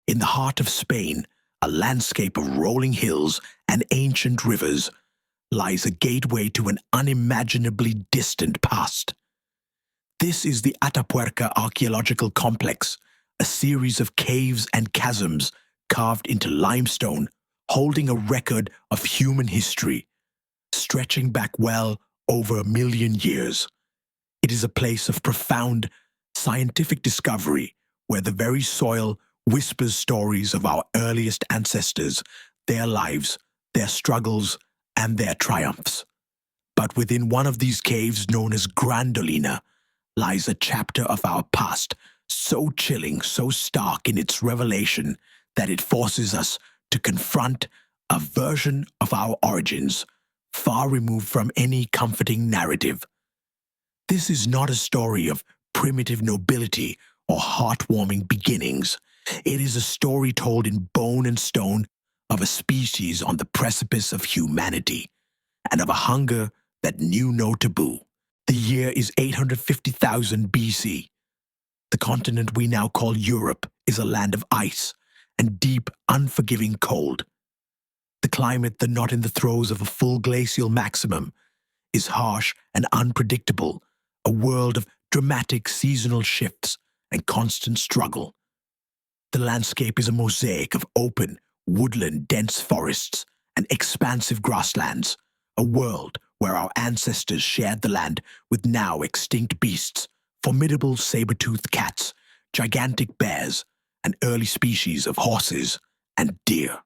In the heart of Spain, a landscape of rolling hills and ancient rivers, lies a gateway to an unimaginably distant past. This is the Atapuerca Archaeological Complex, a series of caves and chasms carved into limestone, holding a record of human history, stretching back well over 1 million years. It is a place of profound scientific discovery where the very soil whispers stories of our earliest ancestors, their lives, their struggles, and their triumphs. But within one of these caves, known as Gran Dolina, lies a chapter of our past so chilling, so stark in its revelation that it forces us to confront a version of our origins far removed from any comforting narrative. This is not a story of primitive nobility or heartwarming beginnings. It is a story told in bone and stone of a species on the precipice of humanity and of a hunger that knew no taboo. The year is 850,000 BC. The continent we now call Europe is a land of ice and deep, unforgiving cold. The climate, though not in the throes of a full glacial maximum, is harsh and unpredictable, a world of dramatic seasonal shifts and constant struggle. The landscape is a mosaic of open, woodland, dense forests and expansive grasslands, a world where our ancestors shared the land with now extinct beasts, formidable saber-toothed cats, gigantic bears, and early species of horses and deer.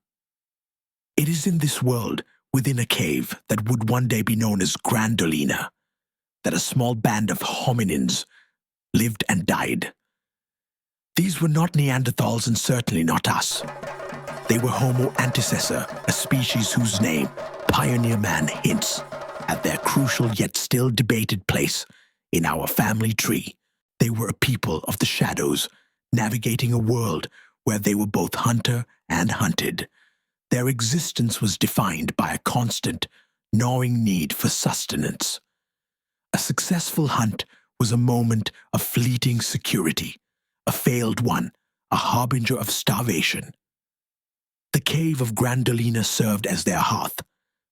It is in this world, within a cave that would one day be known as Gran Dolina, that a small band of hominins lived and died. These were not Neanderthals and certainly not us. They were Homo antecessor, a species whose name, pioneer man, hints at their crucial yet still debated place in our family tree. They were a people of the shadows, navigating a world where they were both hunter and hunted. Their existence was defined by a constant, gnawing need for sustenance. A successful hunt was a moment of fleeting security, a failed one, a harbinger of starvation. The cave of Gran Dolina served as their hearth,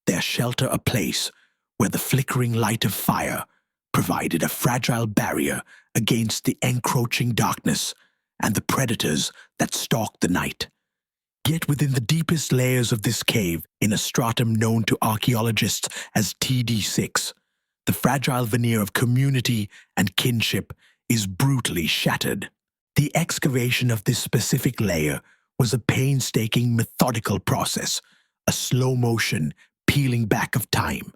their shelter a place where the flickering light of fire provided a fragile barrier against the encroaching darkness and the predators that stalked the night. Yet within the deepest layers of this cave, in a stratum known to archaeologists as TD6, the fragile veneer of community and kinship is brutally shattered. The excavation of this specific layer was a painstaking, methodical process, a slow-motion peeling back of time.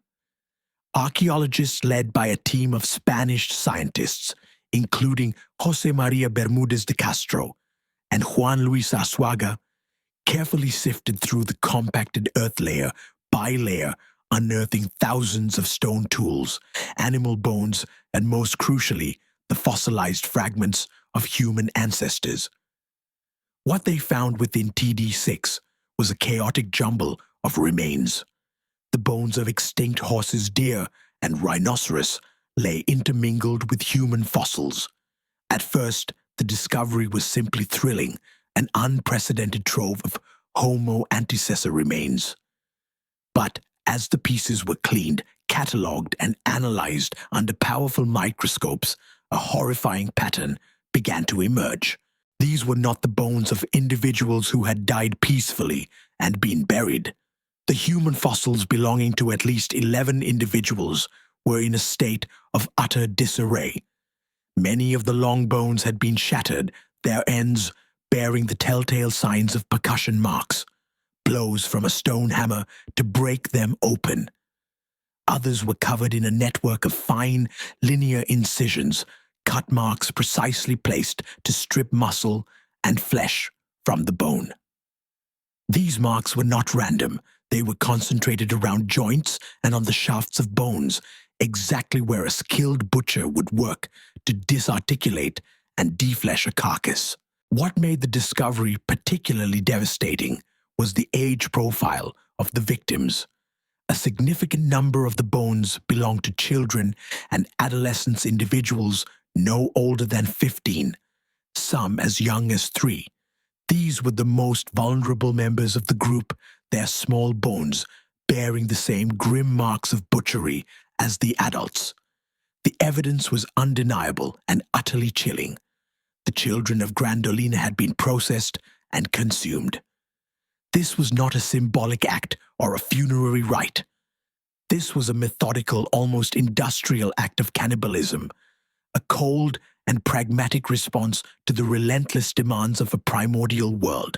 Archaeologists led by a team of Spanish scientists, including José María Bermúdez de Castro and Juan Luis Arzuaga, carefully sifted through the compacted earth layer by layer, unearthing thousands of stone tools, animal bones, and most crucially, the fossilized fragments of human ancestors. What they found within TD6 was a chaotic jumble of remains. The bones of extinct horses, deer, and rhinoceros lay intermingled with human fossils. At first, the discovery was simply thrilling, an unprecedented trove of Homo antecessor remains. But as the pieces were cleaned, catalogued, and analyzed under powerful microscopes, a horrifying pattern began to emerge. These were not the bones of individuals who had died peacefully and been buried. The human fossils belonging to at least 11 individuals were in a state of utter disarray. Many of the long bones had been shattered, their ends bearing the telltale signs of percussion marks, blows from a stone hammer to break them open. Others were covered in a network of fine, linear incisions, cut marks precisely placed to strip muscle and flesh from the bone. These marks were not random. They were concentrated around joints and on the shafts of bones, exactly where a skilled butcher would work to disarticulate and deflesh a carcass. What made the discovery particularly devastating was the age profile of the victims. A significant number of the bones belonged to children and adolescent individuals no older than 15, some as young as 3. These were the most vulnerable members of the group, their small bones bearing the same grim marks of butchery as the adults. The evidence was undeniable and utterly chilling. The children of Gran Dolina had been processed and consumed. This was not a symbolic act or a funerary rite. This was a methodical, almost industrial act of cannibalism, a cold and pragmatic response to the relentless demands of a primordial world.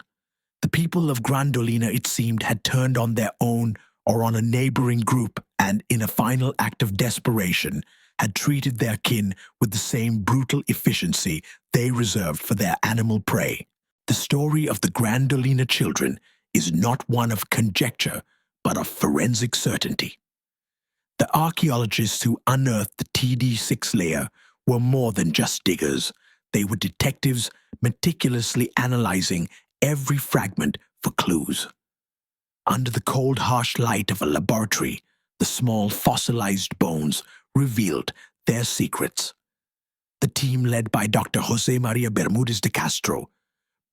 The people of Gran Dolina, it seemed, had turned on their own or on a neighboring group and, in a final act of desperation, had treated their kin with the same brutal efficiency they reserved for their animal prey. The story of the Gran Dolina children is not one of conjecture, but of forensic certainty. The archaeologists who unearthed the TD6 layer were more than just diggers. They were detectives meticulously analyzing every fragment for clues. Under the cold, harsh light of a laboratory, the small fossilized bones revealed their secrets. The team, led by Dr. Jose Maria Bermudez de Castro,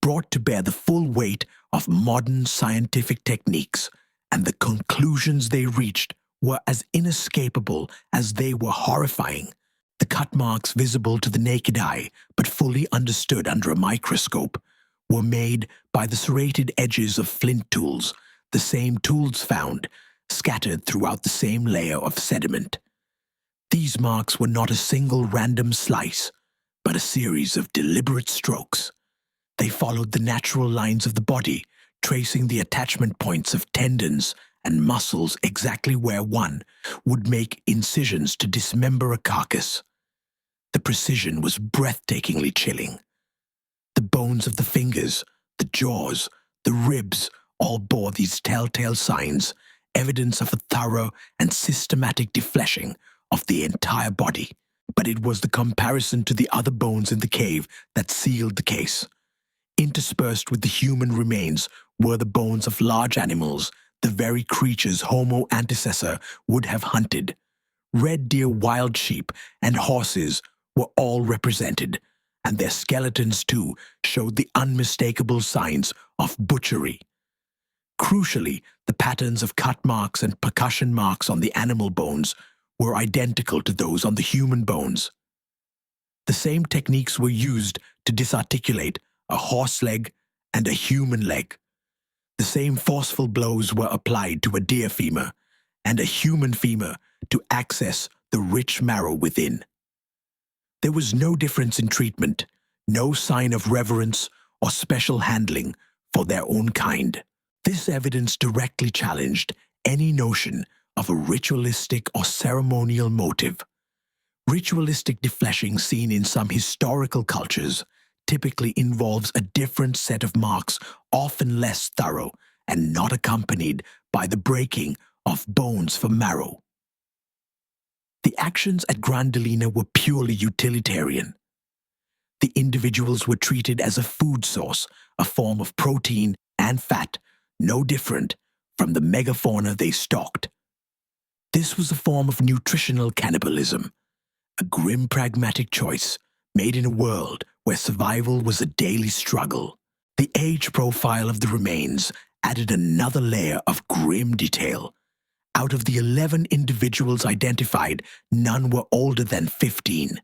brought to bear the full weight of modern scientific techniques, and the conclusions they reached were as inescapable as they were horrifying. The cut marks visible to the naked eye, but fully understood under a microscope, were made by the serrated edges of flint tools, the same tools found scattered throughout the same layer of sediment. These marks were not a single random slice, but a series of deliberate strokes. They followed the natural lines of the body, tracing the attachment points of tendons and muscles exactly where one would make incisions to dismember a carcass. The precision was breathtakingly chilling. The bones of the fingers, the jaws, the ribs all bore these telltale signs, evidence of a thorough and systematic defleshing of the entire body. But it was the comparison to the other bones in the cave that sealed the case. Interspersed with the human remains were the bones of large animals, the very creatures Homo antecessor would have hunted. Red deer, wild sheep, and horses were all represented, and their skeletons too showed the unmistakable signs of butchery. Crucially, the patterns of cut marks and percussion marks on the animal bones were identical to those on the human bones. The same techniques were used to disarticulate a horse leg and a human leg. The same forceful blows were applied to a deer femur and a human femur to access the rich marrow within. There was no difference in treatment, no sign of reverence or special handling for their own kind. This evidence directly challenged any notion of a ritualistic or ceremonial motive. Ritualistic defleshing seen in some historical cultures typically involves a different set of marks, often less thorough, and not accompanied by the breaking of bones for marrow. The actions at Gran Dolina were purely utilitarian. The individuals were treated as a food source, a form of protein and fat, no different from the megafauna they stalked. This was a form of nutritional cannibalism, a grim pragmatic choice made in a world where survival was a daily struggle. The age profile of the remains added another layer of grim detail. Out of the 11 individuals identified, none were older than 15.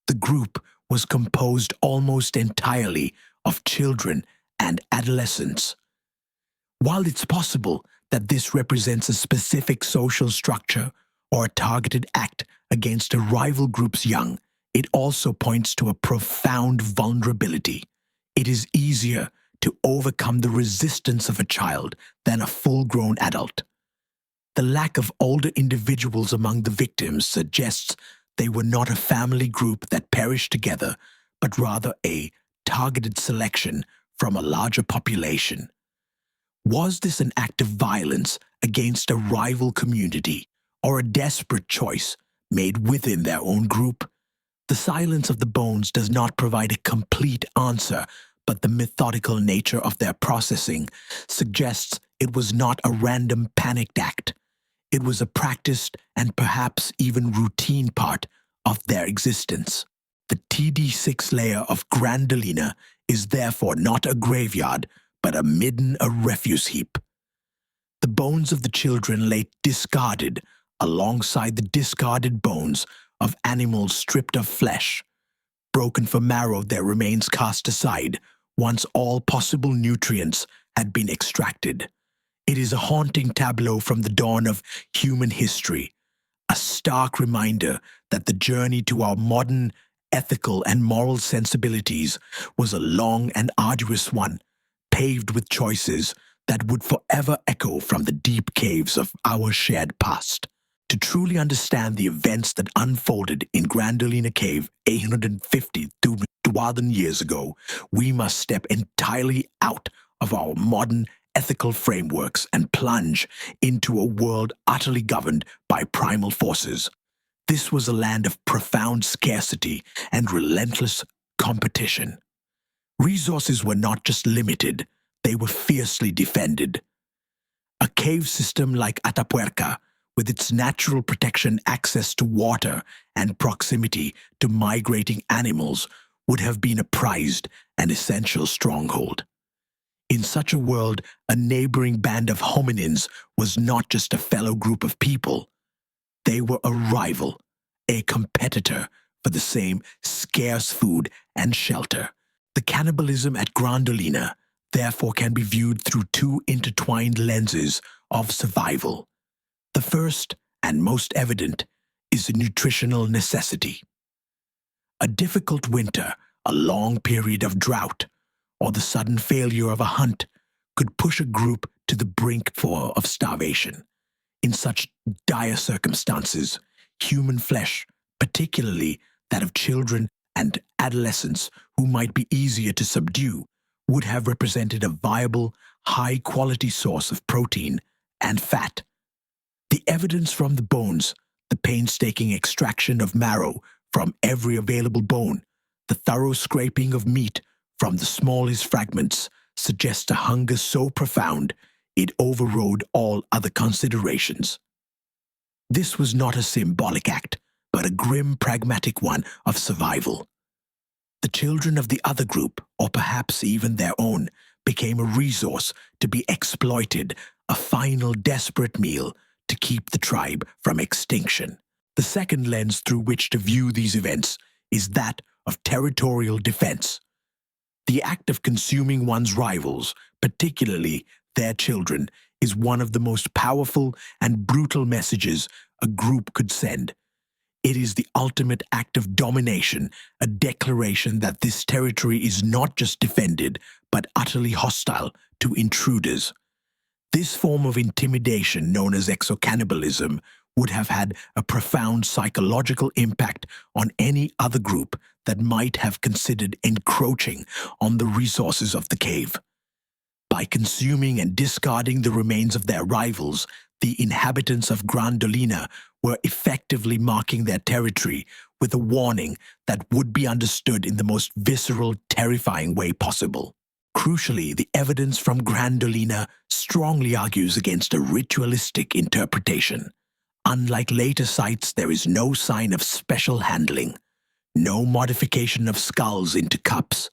The group was composed almost entirely of children and adolescents. While it's possible that this represents a specific social structure or a targeted act against a rival group's young, it also points to a profound vulnerability. It is easier to overcome the resistance of a child than a full-grown adult. The lack of older individuals among the victims suggests they were not a family group that perished together, but rather a targeted selection from a larger population. Was this an act of violence against a rival community, or a desperate choice made within their own group? The silence of the bones does not provide a complete answer, but the methodical nature of their processing suggests it was not a random panicked act. It was a practiced and perhaps even routine part of their existence. The TD6 layer of Gran Dolina is therefore not a graveyard, but a refuse heap. The bones of the children lay discarded alongside the discarded bones of animals stripped of flesh. Broken for marrow, their remains cast aside once all possible nutrients had been extracted. It is a haunting tableau from the dawn of human history, a stark reminder that the journey to our modern ethical and moral sensibilities was a long and arduous one, paved with choices that would forever echo from the deep caves of our shared past. To truly understand the events that unfolded in Gran Dolina Cave 850,000 years ago, we must step entirely out of our modern ethical frameworks and plunge into a world utterly governed by primal forces. This was a land of profound scarcity and relentless competition. Resources were not just limited, they were fiercely defended. A cave system like Atapuerca, with its natural protection, access to water, and proximity to migrating animals, would have been a prized and essential stronghold. In such a world, a neighboring band of hominins was not just a fellow group of people. They were a rival, a competitor for the same scarce food and shelter. The cannibalism at Gran Dolina, therefore, can be viewed through two intertwined lenses of survival. The first, and most evident, is a nutritional necessity. A difficult winter, a long period of drought, or the sudden failure of a hunt could push a group to the brink of starvation. In such dire circumstances, human flesh, particularly that of children and adolescents who might be easier to subdue, would have represented a viable, high-quality source of protein and fat. The evidence from the bones, the painstaking extraction of marrow from every available bone, the thorough scraping of meat from the smallest fragments, suggests a hunger so profound it overrode all other considerations. This was not a symbolic act, but a grim, pragmatic one of survival. The children of the other group, or perhaps even their own, became a resource to be exploited, a final desperate meal to keep the tribe from extinction. The second lens through which to view these events is that of territorial defense. The act of consuming one's rivals, particularly their children, is one of the most powerful and brutal messages a group could send. It is the ultimate act of domination, a declaration that this territory is not just defended, but utterly hostile to intruders. This form of intimidation, known as exocannibalism, would have had a profound psychological impact on any other group that might have considered encroaching on the resources of the cave. By consuming and discarding the remains of their rivals, the inhabitants of Gran Dolina were effectively marking their territory with a warning that would be understood in the most visceral, terrifying way possible. Crucially, the evidence from Gran Dolina strongly argues against a ritualistic interpretation. Unlike later sites, there is no sign of special handling, no modification of skulls into cups,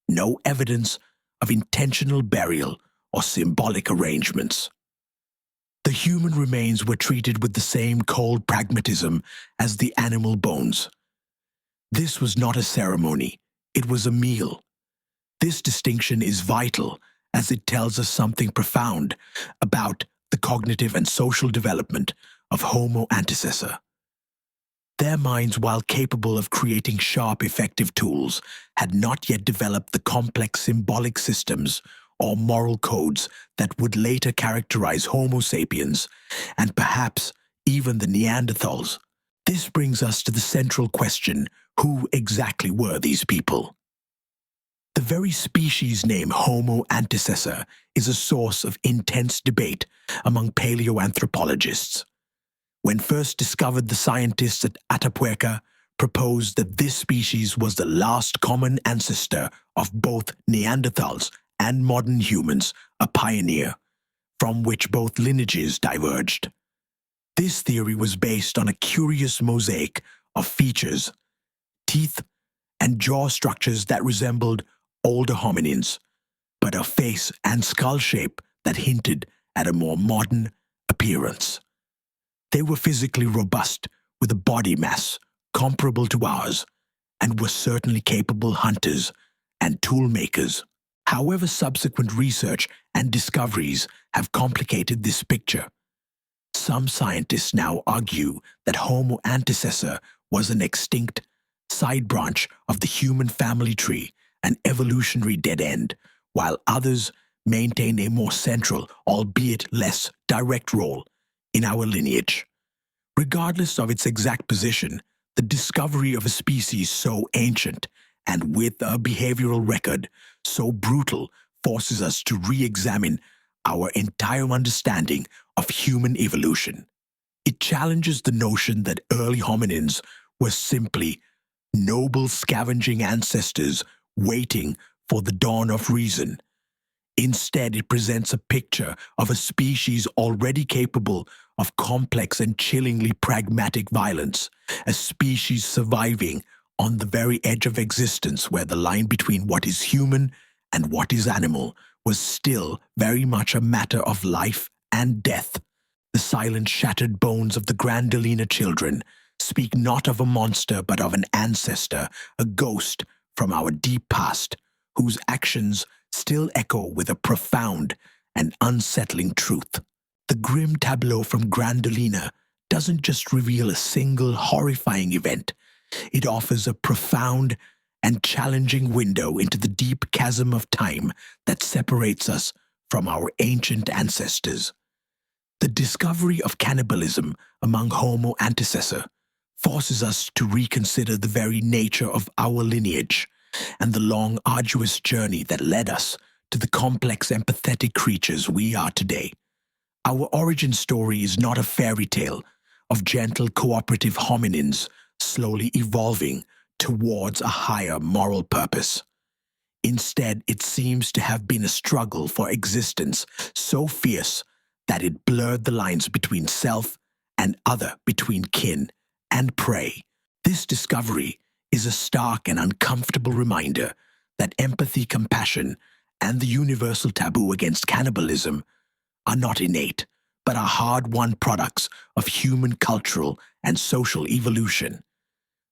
no evidence of intentional burial or symbolic arrangements. The human remains were treated with the same cold pragmatism as the animal bones. This was not a ceremony, it was a meal. This distinction is vital as it tells us something profound about the cognitive and social development of Homo antecessor. Their minds, while capable of creating sharp, effective tools, had not yet developed the complex symbolic systems or moral codes that would later characterize Homo sapiens and perhaps even the Neanderthals. This brings us to the central question: who exactly were these people? The very species name Homo antecessor is a source of intense debate among paleoanthropologists. When first discovered, the scientists at Atapuerca proposed that this species was the last common ancestor of both Neanderthals and modern humans, a pioneer, from which both lineages diverged. This theory was based on a curious mosaic of features, teeth, and jaw structures that resembled older hominins, but a face and skull shape that hinted at a more modern appearance. They were physically robust, with a body mass comparable to ours, and were certainly capable hunters and tool makers. However, subsequent research and discoveries have complicated this picture. Some scientists now argue that Homo antecessor was an extinct side branch of the human family tree, an evolutionary dead end, while others maintain a more central, albeit less direct role in our lineage. Regardless of its exact position, the discovery of a species so ancient and with a behavioral record so brutal forces us to re-examine our entire understanding of human evolution. It challenges the notion that early hominins were simply noble scavenging ancestors waiting for the dawn of reason. Instead, it presents a picture of a species already capable of complex and chillingly pragmatic violence, a species surviving on the very edge of existence where the line between what is human and what is animal was still very much a matter of life and death. The silent shattered bones of the Gran Dolina children speak not of a monster but of an ancestor, a ghost from our deep past, whose actions still echo with a profound and unsettling truth. The grim tableau from Gran Dolina doesn't just reveal a single horrifying event, it offers a profound and challenging window into the deep chasm of time that separates us from our ancient ancestors. The discovery of cannibalism among Homo antecessor forces us to reconsider the very nature of our lineage and the long, arduous journey that led us to the complex, empathetic creatures we are today. Our origin story is not a fairy tale of gentle, cooperative hominins slowly evolving towards a higher moral purpose. Instead, it seems to have been a struggle for existence so fierce that it blurred the lines between self and other, between kin and prey. This discovery is a stark and uncomfortable reminder that empathy, compassion, and the universal taboo against cannibalism are not innate, but are hard-won products of human cultural and social evolution.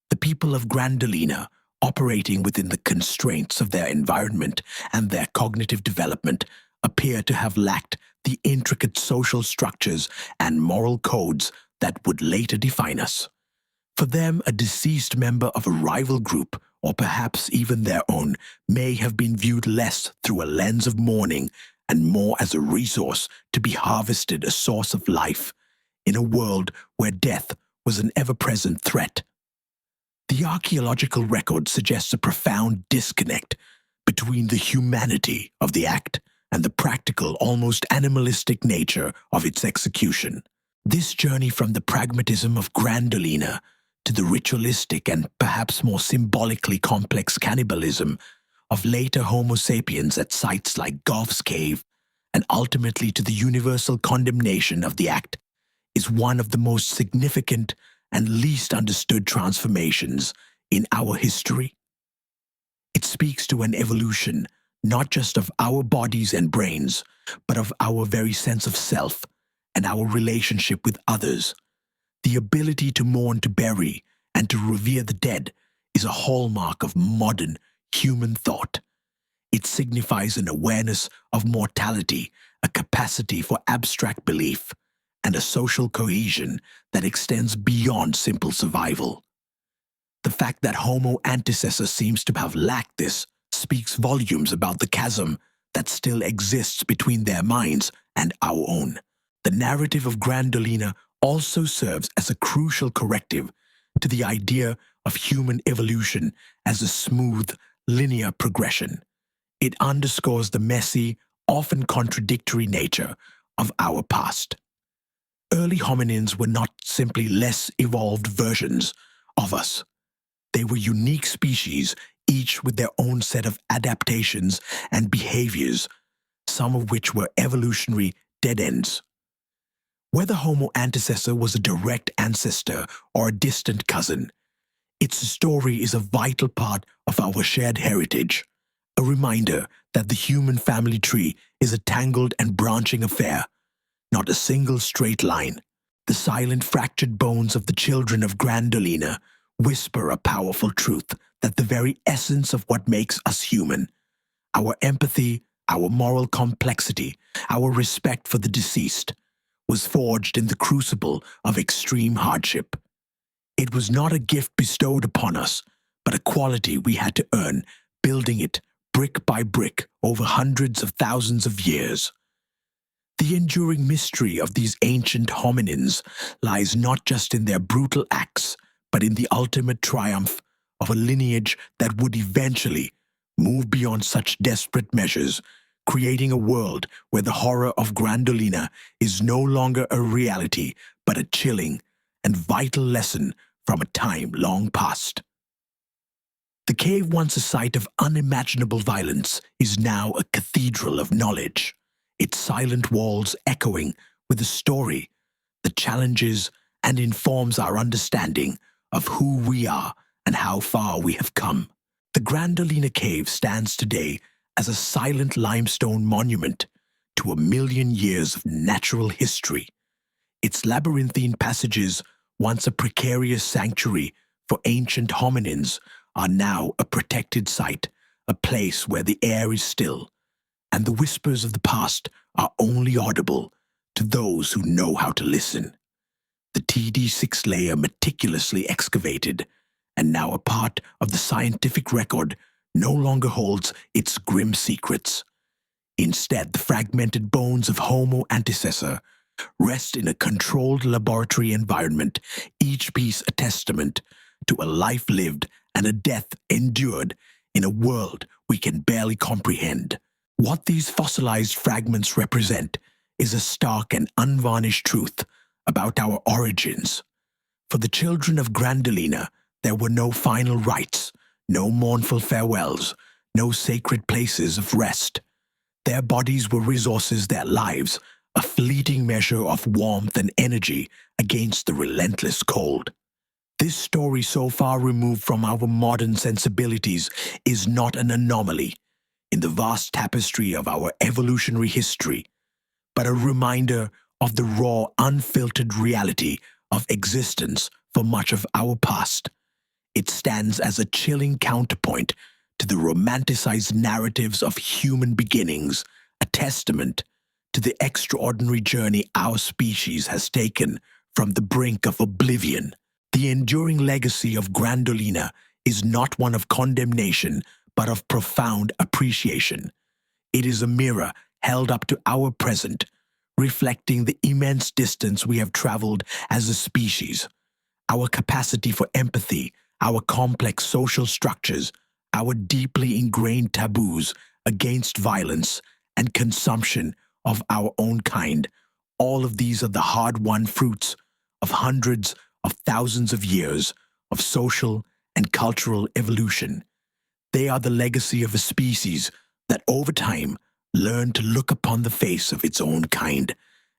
The people of Gran Dolina, operating within the constraints of their environment and their cognitive development, appear to have lacked the intricate social structures and moral codes that would later define us. For them, a deceased member of a rival group, or perhaps even their own, may have been viewed less through a lens of mourning and more as a resource to be harvested, a source of life, in a world where death was an ever-present threat. The archaeological record suggests a profound disconnect between the humanity of the act and the practical, almost animalistic nature of its execution. This journey from the pragmatism of Gran Dolina to the ritualistic and perhaps more symbolically complex cannibalism of later Homo sapiens at sites like Gough's Cave, and ultimately to the universal condemnation of the act, is one of the most significant and least understood transformations in our history. It speaks to an evolution not just of our bodies and brains, but of our very sense of self and our relationship with others. The ability to mourn, to bury, and to revere the dead is a hallmark of modern human thought. It signifies an awareness of mortality, a capacity for abstract belief, and a social cohesion that extends beyond simple survival. The fact that Homo antecessor seems to have lacked this speaks volumes about the chasm that still exists between their minds and our own. The narrative of Gran Dolina also serves as a crucial corrective to the idea of human evolution as a smooth, linear progression. It underscores the messy, often contradictory nature of our past. Early hominins were not simply less evolved versions of us. They were unique species, each with their own set of adaptations and behaviors, some of which were evolutionary dead ends. Whether Homo antecessor was a direct ancestor or a distant cousin, its story is a vital part of our shared heritage, a reminder that the human family tree is a tangled and branching affair, not a single straight line. The silent fractured bones of the children of Gran Dolina whisper a powerful truth that the very essence of what makes us human, our empathy, our moral complexity, our respect for the deceased, was forged in the crucible of extreme hardship. It was not a gift bestowed upon us, but a quality we had to earn, building it brick by brick over hundreds of thousands of years. The enduring mystery of these ancient hominins lies not just in their brutal acts, but in the ultimate triumph of a lineage that would eventually move beyond such desperate measures, creating a world where the horror of Gran Dolina is no longer a reality, but a chilling and vital lesson from a time long past. The cave, once a site of unimaginable violence, is now a cathedral of knowledge, its silent walls echoing with a story that challenges and informs our understanding of who we are and how far we have come. The Gran Dolina cave stands today as a silent limestone monument to 1,000,000 years of natural history. Its labyrinthine passages, once a precarious sanctuary for ancient hominins, are now a protected site, a place where the air is still, and the whispers of the past are only audible to those who know how to listen. The TD6 layer meticulously excavated, and now a part of the scientific record, no longer holds its grim secrets. Instead, the fragmented bones of Homo antecessor rest in a controlled laboratory environment, each piece a testament to a life lived and a death endured in a world we can barely comprehend. What these fossilized fragments represent is a stark and unvarnished truth about our origins. For the children of Gran Dolina, there were no final rites, no mournful farewells, no sacred places of rest. Their bodies were resources, their lives a fleeting measure of warmth and energy against the relentless cold. This story, so far removed from our modern sensibilities, is not an anomaly in the vast tapestry of our evolutionary history, but a reminder of the raw, unfiltered reality of existence for much of our past. It stands as a chilling counterpoint to the romanticized narratives of human beginnings, a testament to the extraordinary journey our species has taken from the brink of oblivion. The enduring legacy of Gran Dolina is not one of condemnation, but of profound appreciation. It is a mirror held up to our present, reflecting the immense distance we have traveled as a species, our capacity for empathy, our complex social structures, our deeply ingrained taboos against violence and consumption of our own kind. All of these are the hard-won fruits of hundreds of thousands of years of social and cultural evolution. They are the legacy of a species that over time learned to look upon the face of its own kind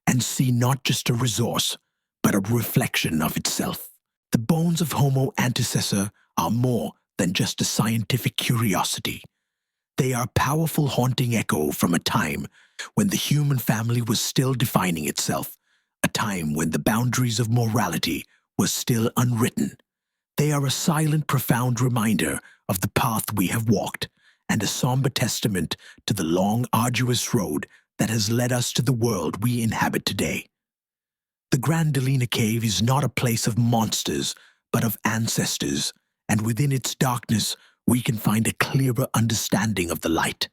and see not just a resource, but a reflection of itself. The bones of Homo antecessor are more than just a scientific curiosity. They are a powerful haunting echo from a time when the human family was still defining itself, a time when the boundaries of morality were still unwritten. They are a silent, profound reminder of the path we have walked, and a somber testament to the long, arduous road that has led us to the world we inhabit today. The Gran Dolina cave is not a place of monsters, but of ancestors, and within its darkness we can find a clearer understanding of the light.